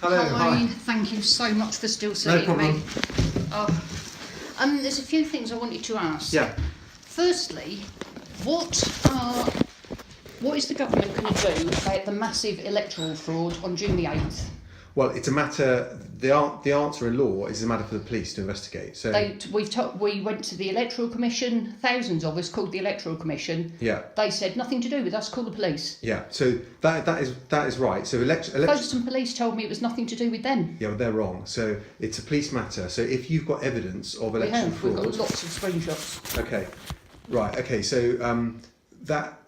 Hello, hi. Thank you so much for still seeing me. There's a few things I wanted to ask. Yeah. Firstly, what is the government going to do about the massive electoral fraud on June the 8th? Well, it's a matter. The answer in law is a matter for the police to investigate. So we went to the Electoral Commission. Thousands of us called the Electoral Commission. Yeah. They said nothing to do with us. Call the police. Yeah. So that is right. So Folkestone Police told me it was nothing to do with them. Yeah, well, they're wrong. So it's a police matter. So if you've got evidence of election fraud, we've got lots of screenshots. Okay. Right. Okay. So that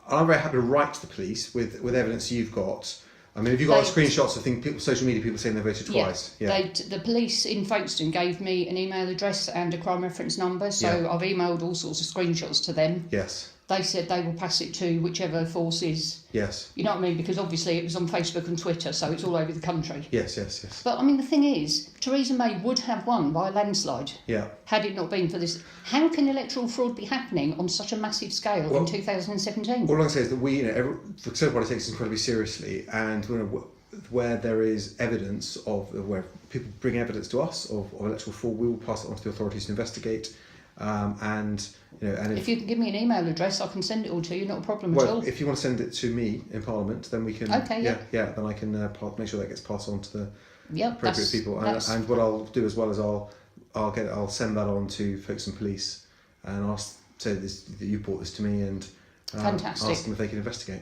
I'm very happy to write to the police with evidence you've got. I mean, have you got screenshots of social media people saying they voted twice? Yeah. The police in Folkestone gave me an email address and a crime reference number, so I've emailed all sorts of screenshots to them. Yes. They said they will pass it to whichever forces. Yes. You know what I mean? Because obviously it was on Facebook and Twitter, so it's all over the country. Yes. But I mean, the thing is, Theresa May would have won by a landslide. Yeah. Had it not been for this. How can electoral fraud be happening on such a massive scale in 2017? All I can say is that we, the Conservative Party takes this incredibly seriously, and where there is evidence of where people bring evidence to us of electoral fraud, we will pass it on to the authorities to investigate. And if you can give me an email address, I can send it all to you. Not a problem at all. If you want to send it to me in Parliament, then we can. Okay. Then I can make sure that gets passed on to the appropriate people. And what I'll do as well is I'll send that on to Folkestone Police and say that you brought this to me and Fantastic. Ask them if they can investigate.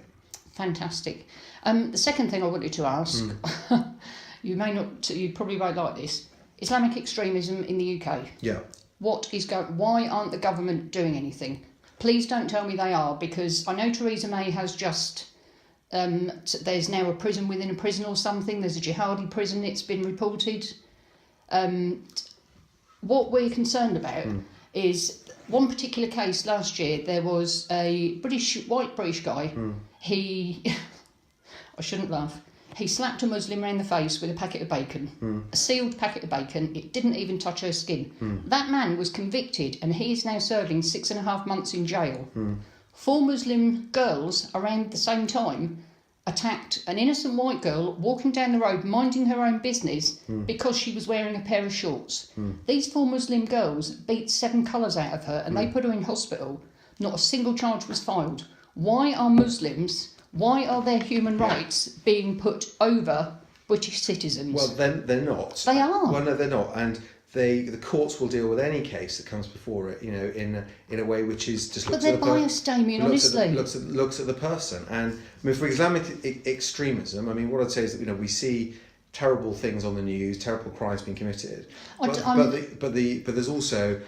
Fantastic. The second thing I wanted to ask, you probably won't like this. Islamic extremism in the UK. Yeah. Why aren't the government doing anything? Please don't tell me they are, because I know Theresa May has just. There's now a prison within a prison or something. There's a jihadi prison. It's been reported. What we're concerned about is one particular case last year. There was a white British guy. I shouldn't laugh. He slapped a Muslim around the face with a packet of bacon, a sealed packet of bacon. It didn't even touch her skin. That man was convicted and he is now serving 6.5 months in jail. 4 Muslim girls around the same time attacked an innocent white girl walking down the road minding her own business because she was wearing a pair of shorts. These 4 Muslim girls beat 7 colours out of her and they put her in hospital. Not a single charge was filed. Why are their human rights being put over British citizens? Well, they're not. They are. Well, no, they're not. And the courts will deal with any case that comes before it, in a way which is just looks at the person. But they're biased, Damian, honestly. Looks at the person. And I mean, for Islamic extremism, I mean, what I'd say is that we see terrible things on the news, terrible crimes being committed. But there's also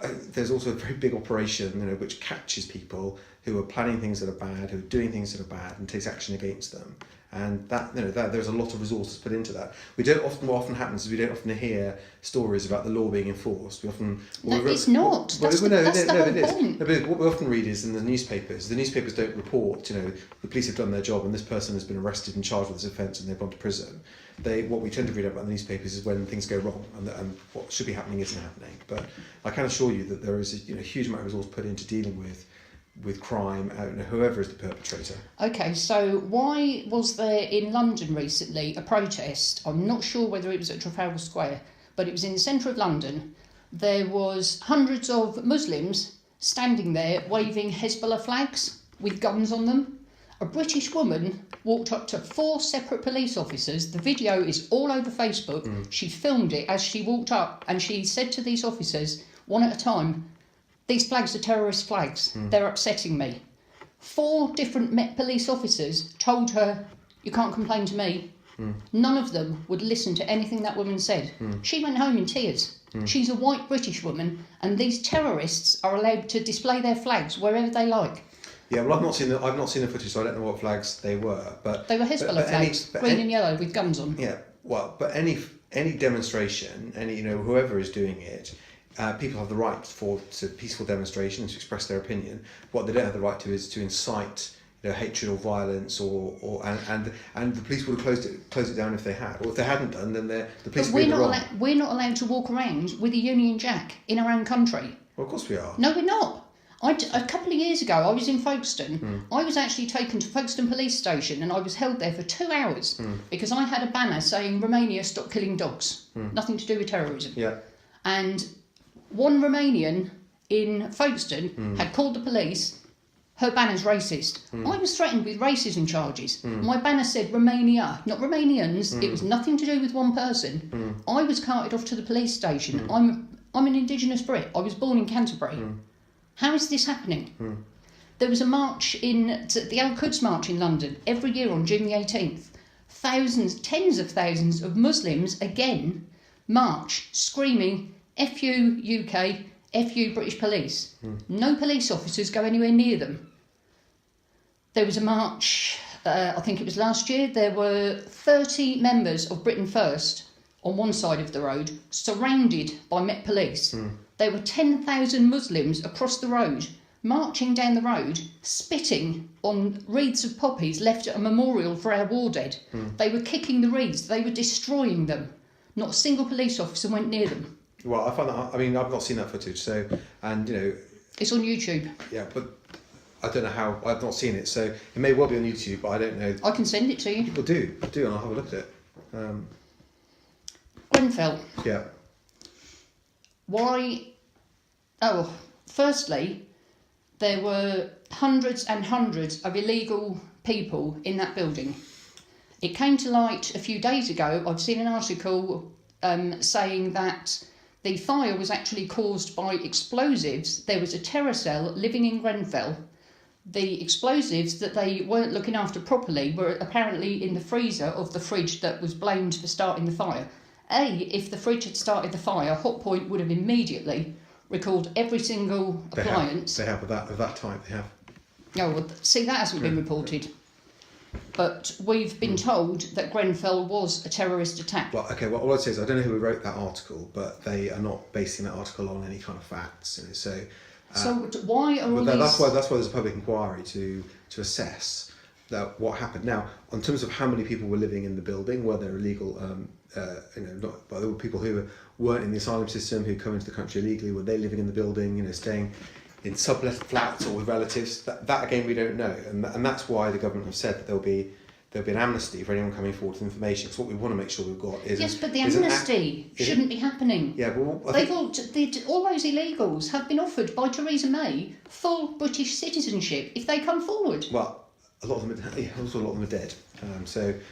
a very big operation, which catches people who are planning things that are bad, who are doing things that are bad, and takes action against them. And that there's a lot of resources put into that. What often happens is we don't often hear stories about the law being enforced. It's not. That's the whole point. But what we often read is in the newspapers. The newspapers don't report. The police have done their job, and this person has been arrested and charged with this offence, and they've gone to prison. What we tend to read about in the newspapers is when things go wrong, and what should be happening isn't happening. But I can assure you that there is a huge amount of resource put into dealing with crime, whoever is the perpetrator. Okay, so why was there in London recently a protest? I'm not sure whether it was at Trafalgar Square, but it was in the centre of London. There was hundreds of Muslims standing there waving Hezbollah flags with guns on them. A British woman walked up to 4 separate police officers. The video is all over Facebook. She filmed it as she walked up and she said to these officers, one at a time, "These flags are terrorist flags. They're upsetting me." 4 different Met police officers told her, "You can't complain to me." None of them would listen to anything that woman said. She went home in tears. She's a white British woman, and these terrorists are allowed to display their flags wherever they like. Yeah, well, I've not seen the footage, so I don't know what flags they were. But they were Hezbollah flags, green and yellow with guns on. Yeah, well, but any demonstration, whoever is doing it. People have the right to peaceful demonstration and to express their opinion. What they don't have the right to is to incite hatred or violence, and the police would have closed it down if they had, or if they hadn't done, then the police would be wrong. We're not allowed to walk around with a Union Jack in our own country. Well, of course we are. No, we're not. A couple of years ago, I was in Folkestone. I was actually taken to Folkestone police station and I was held there for 2 hours because I had a banner saying Romania stop killing dogs. Nothing to do with terrorism. Yeah. And one Romanian in Folkestone had called the police. Her banner's racist. I was threatened with racism charges. My banner said Romania, not Romanians. It was nothing to do with one person. I was carted off to the police station. I'm an Indigenous Brit. I was born in Canterbury. How is this happening? There was a march the Al-Quds March in London every year on June the 18th. Thousands, tens of thousands of Muslims again march screaming "FU UK, FU British Police." No police officers go anywhere near them. There was a march, I think it was last year, there were 30 members of Britain First on one side of the road, surrounded by Met Police. There were 10,000 Muslims across the road, marching down the road, spitting on wreaths of poppies left at a memorial for our war dead. They were kicking the wreaths, they were destroying them. Not a single police officer went near them. Well, I find that, I mean, I've not seen that footage, so, and, you know... It's on YouTube. Yeah, but I don't know how, I've not seen it, so it may well be on YouTube, but I don't know. I can send it to you. People do, and I'll have a look at it. Grenfell. Yeah. Why? Oh, firstly, there were hundreds and hundreds of illegal people in that building. It came to light a few days ago. I've seen an article saying that the fire was actually caused by explosives. There was a terror cell living in Grenfell. The explosives that they weren't looking after properly were apparently in the freezer of the fridge that was blamed for starting the fire. If the fridge had started the fire, Hotpoint would have immediately recalled every single appliance. They have of that type, they have. Oh, well, see, that hasn't been reported. But we've been told that Grenfell was a terrorist attack. Well, okay, well, all I'd say is I don't know who wrote that article, but they are not basing that article on any kind of facts. You know, so why are all these... That's why there's a public inquiry to assess what happened. Now, in terms of how many people were living in the building, were there illegal... but there were people who weren't in the asylum system, who come into the country illegally. Were they living in the building, you know, staying in sublet flats or with relatives? That again, we don't know, and that's why the government have said that there'll be an amnesty for anyone coming forward with information. Because what we want to make sure we've got is but the amnesty shouldn't be happening. Yeah, well, all those illegals have been offered by Theresa May full British citizenship if they come forward. Well, a lot of them are dead.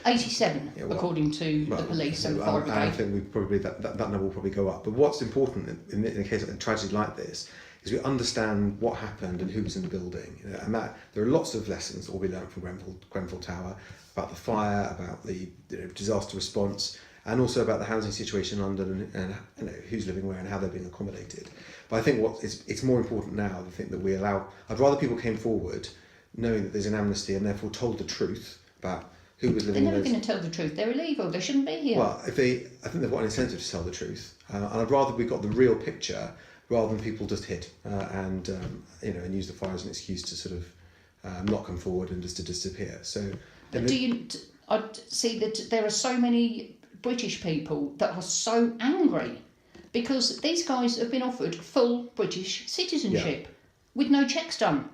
87, according to the police and the fire brigade. I think that number will probably go up. But what's important in a case of a tragedy like this is we understand what happened and who was in the building. You know, and that there are lots of lessons that will be learned from Grenfell Tower about the fire, about the disaster response, and also about the housing situation in London and who's living where and how they're being accommodated. But I think it's more important now. I think that we allow. I'd rather people came forward knowing that there's an amnesty and therefore told the truth about who was living. They're never going to tell the truth. They're illegal. They shouldn't be here. Well, I think they've got an incentive to tell the truth, and I'd rather we got the real picture rather than people just hid and use the fire as an excuse to sort of not come forward and just to disappear. So, I see that there are so many British people that are so angry because these guys have been offered full British citizenship with no checks done.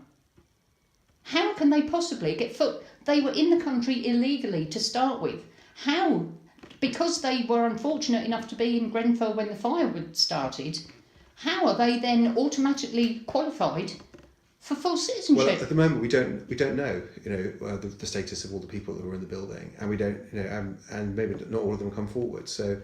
How can they possibly get full? They were in the country illegally to start with. How? Because they were unfortunate enough to be in Grenfell when the fire started, how are they then automatically qualified for full citizenship? Well, at the moment we don't know, the status of all the people that were in the building, and we don't, and maybe not all of them come forward. So,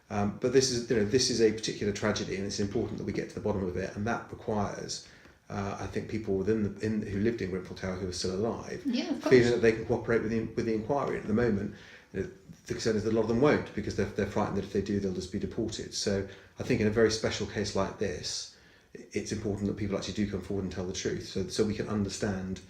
but this is a particular tragedy, and it's important that we get to the bottom of it, and that requires. I think people who lived in Grenfell Tower who are still alive, feeling that they can cooperate with the inquiry. At the moment, the concern is that a lot of them won't because they're frightened that if they do, they'll just be deported. So I think in a very special case like this, it's important that people actually do come forward and tell the truth, so we can understand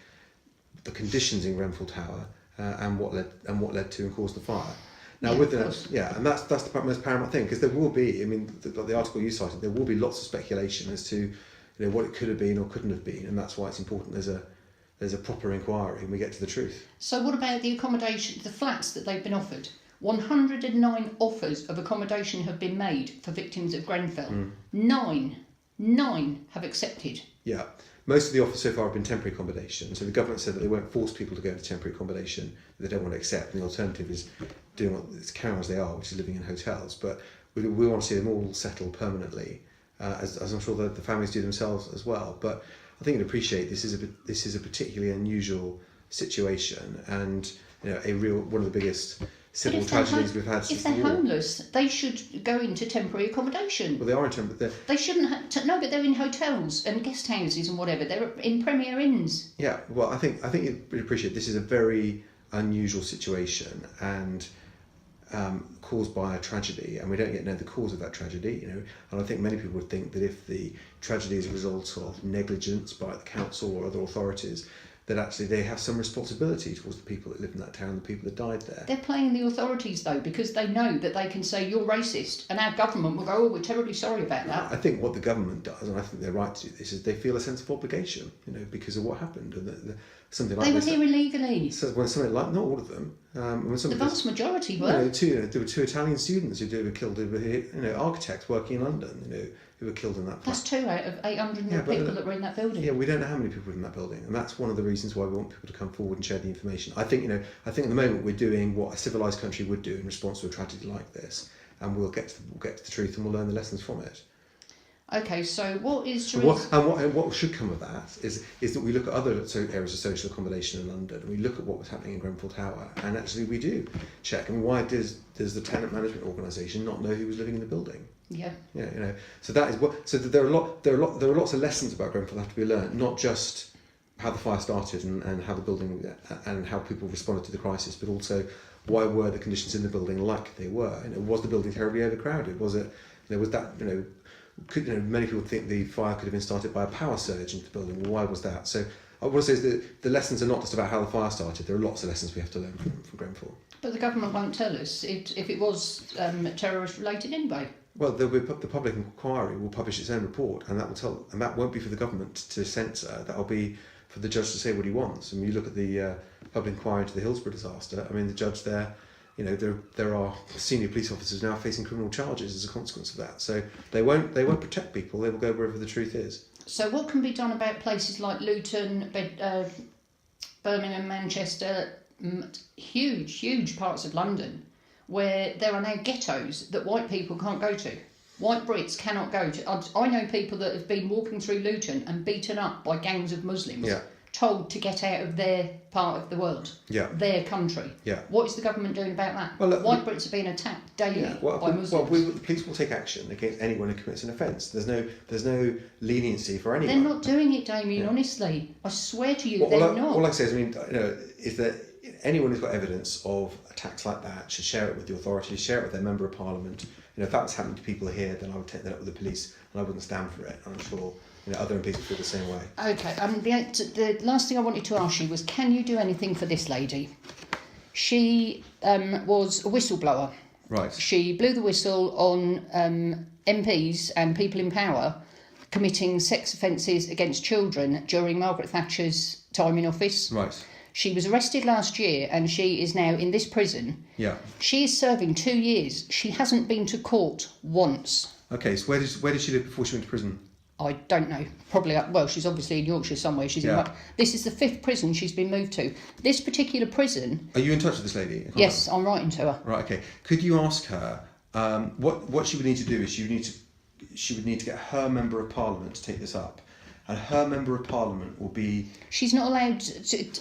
the conditions in Grenfell Tower and what led to and caused the fire. Now, and that's the most paramount thing, because there will be. I mean, the article you cited, there will be lots of speculation as to what it could have been or couldn't have been, and that's why it's important there's a proper inquiry and we get to the truth. So what about the accommodation, the flats that they've been offered? 109 offers of accommodation have been made for victims of Grenfell. 9 have accepted. Yeah, most of the offers so far have been temporary accommodation. So the government said that they won't force people to go into temporary accommodation that they don't want to accept. And the alternative is doing it's carrying on as they are, which is living in hotels. But we want to see them all settled permanently, as I'm sure the families do themselves as well. But I think you'd appreciate this is a particularly unusual situation, and one of the biggest civil tragedies we've had since the war. If they're war. homeless, they should go into temporary accommodation. Well, they are in temporary. They shouldn't have no, but they're in hotels and guest houses and whatever. They're in Premier Inns. Yeah, well, I think you'd appreciate this is a very unusual situation and caused by a tragedy, and we don't yet know the cause of that tragedy. And I think many people would think that if the tragedy is a result of negligence by the council or other authorities, that actually they have some responsibility towards the people that live in that town, the people that died there. They're playing the authorities though, because they know that they can say you're racist, and our government will go, "Oh, we're terribly sorry about that." I think what the government does, and I think they're right to do this, is they feel a sense of obligation, because of what happened, and something like they this. They were here illegally. So when something like, not all of them, the vast majority were. There were 2 Italian students who were killed. Who were architects working in London. Who were killed in that. That's 2 out of 800 people that were in that building. Yeah, we don't know how many people were in that building, and that's one of the reasons why we want people to come forward and share the information. I think at the moment we're doing what a civilised country would do in response to a tragedy like this, and we'll get to the truth and we'll learn the lessons from it. Okay, so what is what should come of that is that we look at other areas of social accommodation in London, and we look at what was happening in Grenfell Tower, and actually we do check. And why does the tenant management organisation not know who was living in the building? Yeah. Yeah, So that is what. So there are lots of lessons about Grenfell that have to be learned, not just how the fire started and how the building and how people responded to the crisis, but also why were the conditions in the building like they were? Was the building terribly overcrowded? Was it? Was that? Many people think the fire could have been started by a power surge into the building. Well, why was that? So I want to say is that the lessons are not just about how the fire started. There are lots of lessons we have to learn from Grenfell. But the government won't tell us if it was terrorist related anyway. Well, the public inquiry will publish its own report, and that won't be for the government to censor. That'll be for the judge to say what he wants. And when you look at the public inquiry into the Hillsborough disaster, I mean, the judge there, there are senior police officers now facing criminal charges as a consequence of that. So they won't protect people. They will go wherever the truth is. So what can be done about places like Luton, Birmingham, Manchester, huge parts of London, where there are now ghettos that white people can't go to? White Brits cannot go to. I know people that have been walking through Luton and beaten up by gangs of Muslims, told to get out of their part of the world, their country. Yeah. What is the government doing about that? Well, white Brits are being attacked daily by Muslims. Well, the police will take action against anyone who commits an offence. There's no leniency for anyone. They're not doing it, Damian. Honestly, I swear to you, they're not. All I say is, is that anyone who's got evidence of attacks like that should share it with the authorities, share it with their member of parliament. If that was happening to people here, then I would take that up with the police, and I wouldn't stand for it. I'm sure other MPs would feel the same way. Okay. The last thing I wanted to ask you was, can you do anything for this lady? She was a whistleblower. Right. She blew the whistle on MPs and people in power committing sex offences against children during Margaret Thatcher's time in office. Right. She was arrested last year and she is now in this prison. Yeah. She is serving 2 years. She hasn't been to court once. Okay, so where did she live before she went to prison? I don't know. Probably, she's obviously in Yorkshire somewhere. This is the 5th prison she's been moved to. This particular prison... Are you in touch with this lady? Yes, I'm writing to her. Right, okay. Could you ask her, what she would need to do is she would need to get her Member of Parliament to take this up. And her Member of Parliament will be... She's not allowed to...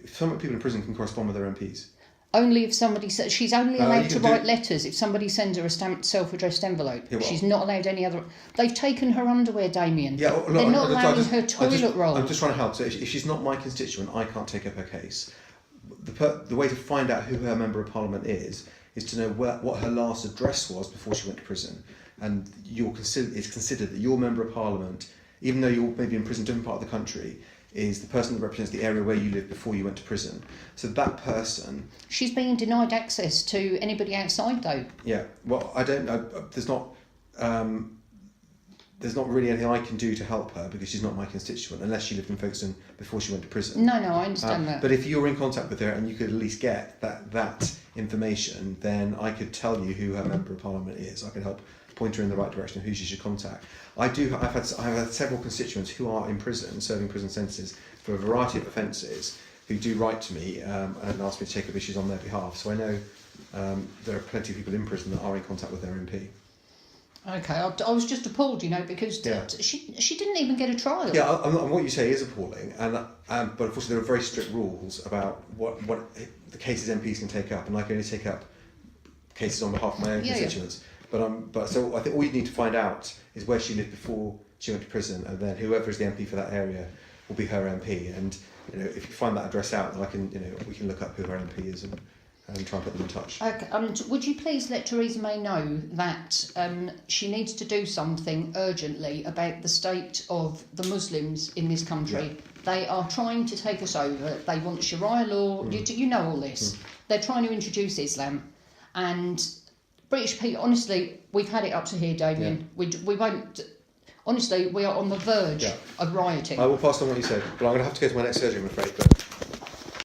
Some people in prison can correspond with their MPs. Only if somebody says... She's only allowed to write letters if somebody sends her a stamped self-addressed envelope. Yeah, well, she's not allowed any other... They've taken her underwear, Damian. Yeah, well, they're not allowing her toilet roll. I'm just trying to help. So if she's not my constituent, I can't take up her case. The way to find out who her Member of Parliament is to know what her last address was before she went to prison. And it's considered that your Member of Parliament, even though you're maybe in prison in a different part of the country, is the person that represents the area where you lived before you went to prison. So that person... She's being denied access to anybody outside, though. Yeah, well, I don't know. There's not... there's not really anything I can do to help her because she's not my constituent, unless she lived in Folkestone before she went to prison. No, I understand that. But if you're in contact with her and you could at least get that information, then I could tell you who her member of parliament is. I could help point her in the right direction of who she should contact. I've had several constituents who are in prison, serving prison sentences for a variety of offences, who do write to me and ask me to take up issues on their behalf. So I know there are plenty of people in prison that are in contact with their MP. Okay, I was just appalled, because she didn't even get a trial. Yeah, and what you say is appalling, but unfortunately there are very strict rules about what the cases MPs can take up, and I can only take up cases on behalf of my own constituents. But so I think all you need to find out is where she lived before she went to prison, and then whoever is the MP for that area will be her MP. And if you find that address out, then we can look up who her MP is and try and put them in touch. Okay, would you please let Theresa May know that she needs to do something urgently about the state of the Muslims in this country? Yeah. They are trying to take us over. They want Sharia law. You know all this. They're trying to introduce Islam. And British people, honestly, we've had it up to here, Damian. Yeah. We won't... Honestly, we are on the verge of rioting. I will pass on what you said, but I'm going to have to go to my next surgery, I'm afraid. But